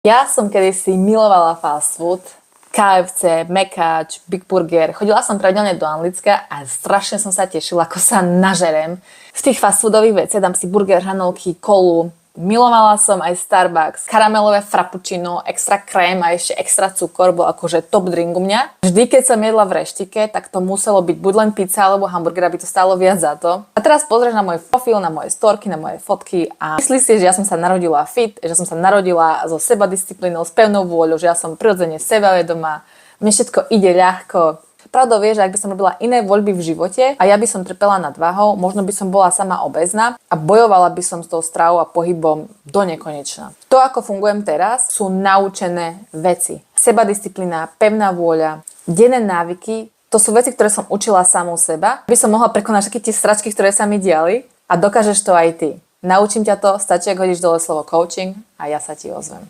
Ja som kedysi milovala fast food, KFC, Mekáč, Big Burger. Chodila som pravidelne do Anglicka a strašne som sa tešila, ako sa nažerem. Z tých fast foodových vecí dám si burger, hranolky, kolu. Milovala som aj Starbucks, karamelové frappuccino, extra krém a ešte extra cukor, bol akože top drink u mňa. Vždy, keď som jedla v reštike, tak to muselo byť buď len pizza alebo hamburger, aby to stálo viac za to. A teraz pozrieš na môj profil, na moje storky, na moje fotky a myslíš si, že ja som sa narodila fit, že som sa narodila so sebadisciplínou, s pevnou vôľou, že ja som prirodzene sebavedomá, mne všetko ide ľahko. Pravdou je, že ak by som robila iné voľby v živote a ja by som trpela nad váhou, možno by som bola sama obézna a bojovala by som s tou stravou a pohybom do nekonečna. To, ako fungujem teraz, sú naučené veci. Sebadisciplína, pevná vôľa, denné návyky, to sú veci, ktoré som učila samou seba, aby som mohla prekonať všetky tie stračky, ktoré sa mi diali a dokážeš to aj ty. Naučím ťa to, stačí, ak hodíš dole slovo coaching a ja sa ti ozvem.